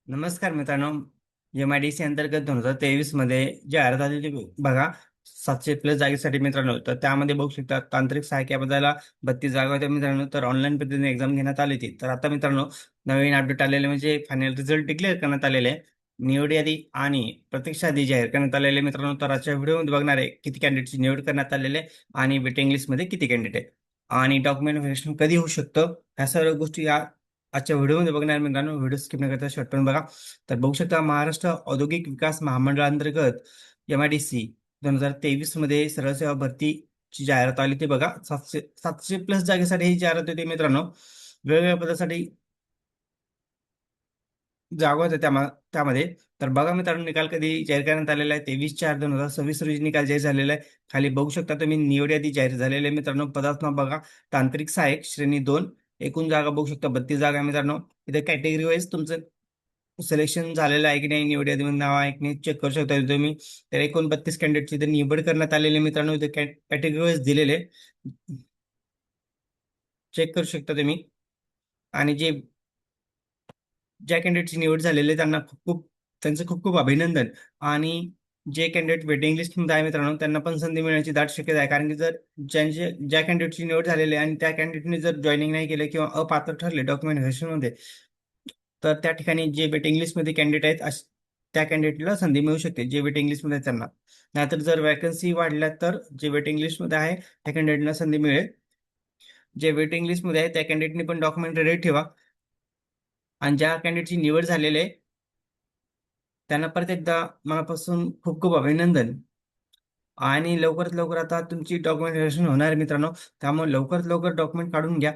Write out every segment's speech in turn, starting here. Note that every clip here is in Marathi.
नमस्कार मित्रांनो. MIDC अंतर्गत 2023 मध्ये जे जाहिरात आलेली बघा, 700+ जागेसाठी मित्रांनो. तर त्यामध्ये बघू शकता तांत्रिक सहाय्यक या पदाला 32 जागा होत्या मित्रांनो. तर ऑनलाईन पद्धतीने एक्झाम घेण्यात आली होती. तर आता मित्रांनो नवीन अपडेट आलेले म्हणजे फायनल रिझल्ट डिक्लेअर करण्यात आलेले आहे. निवड यादी आणि प्रतीक्षा यादी जाहीर करण्यात आलेले मित्रांनो. तर आजच्या व्हिडिओमध्ये बघणार आहे किती कॅन्डिडेटची निवड करण्यात आलेली आहे आणि वेटिंग लिस्टमध्ये किती कॅन्डिडेट आहे आणि डॉक्युमेंट व्हेरिफिकेशन कधी होऊ शकतं, ह्या सर्व गोष्टी या आजच्या व्हिडिओमध्ये बघणार मित्रांनो. व्हिडिओ स्किप न करता शेवटपर्यंत बघा. तर बघू शकता महाराष्ट्र औद्योगिक विकास महामंडळांतर्गत MIDC 2023 मध्ये सरळ सेवा भरतीची जाहिरात आली. ते बघा, 700+ जागेसाठी ही जाहिरात होती मित्रांनो. वेगवेगळ्या पदासाठी जागा होत्या त्यामध्ये. तर बघा मित्रांनो, निकाल कधी जाहीर करण्यात आलेला आहे. 23/4/2026 रोजी निकाल जाहीर झालेला आहे. खाली बघू शकता तुम्ही निवड यादी जाहीर झालेली आहे मित्रांनो. पदाचं नाव बघा, तांत्रिक सहाय्यक श्रेणी 2. एकूण जागा बघू शकता 32 जागा आहे मित्रांनो. इथे कॅटेगरी वाईज तुमचं सिलेक्शन झालेलं आहे की नाही, निवड यादीमध्ये नाव आहे की नाही चेक करू शकता तुम्ही. तर एकूण 32 कॅन्डिडेटची इथे निवड करण्यात आलेली मित्रांनो. इथे कॅटेगरी वाईज दिलेले चेक करू शकता तुम्ही. आणि ज्या कॅन्डिडेटची निवड झालेली आहे त्यांचं खूप खूप अभिनंदन. आणि जे कॅन्डिडेट वेटिंग लिस्टमध्ये आहे मित्रांनो, त्यांना पण संधी मिळण्याची दाट शक्यता आहे. कारण की जर ज्या कॅन्डिडेटची निवड झालेली आहे आणि त्या कॅन्डिडेटने जर जॉईनिंग नाही केलं किंवा अपात्र ठरले डॉक्युमेंट व्हेरिफिकेशनमध्ये, तर त्या ठिकाणी जे वेटिंग लिस्टमध्ये कॅन्डिडेट आहेत त्या कॅन्डिडेटला संधी मिळू शकते, जे वेटिंग लिस्टमध्ये आहेत त्यांना. नाहीतर जर वॅकन्सी वाढल्या तर जे वेटिंग लिस्टमध्ये आहे त्या कॅन्डिडेटला संधी मिळेल. जे वेटिंग लिस्टमध्ये आहे त्या कॅन्डिडेटने पण डॉक्युमेंट रेडी ठेवा. आणि ज्या कॅन्डिडेटची निवड झालेली आहे त्यांना परत एकदा मनापासून खूप खूप अभिनंदन. आणि लवकरात लवकर आता तुमची डॉक्युमेंट व्हेरिफिकेशन होणार आहे मित्रांनो. त्यामुळे लवकरात लवकर डॉक्युमेंट काढून घ्या.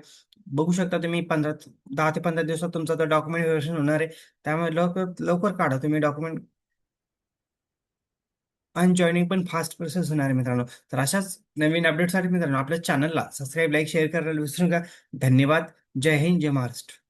बघू शकता तुम्ही 10 ते 15 दिवसात तुमचं आता डॉक्युमेंट व्हेरिफिकेशन होणार आहे. त्यामुळे लवकर लवकर काढा तुम्ही डॉक्युमेंट. आणि जॉईनिंग पण फास्ट प्रोसेस होणार आहे मित्रांनो. तर अशाच नवीन अपडेटसाठी मित्रांनो आपल्या चॅनलला सबस्क्राईब, लाईक, शेअर करायला विसरू नका. धन्यवाद. जय हिंद, जय महाराष्ट्र.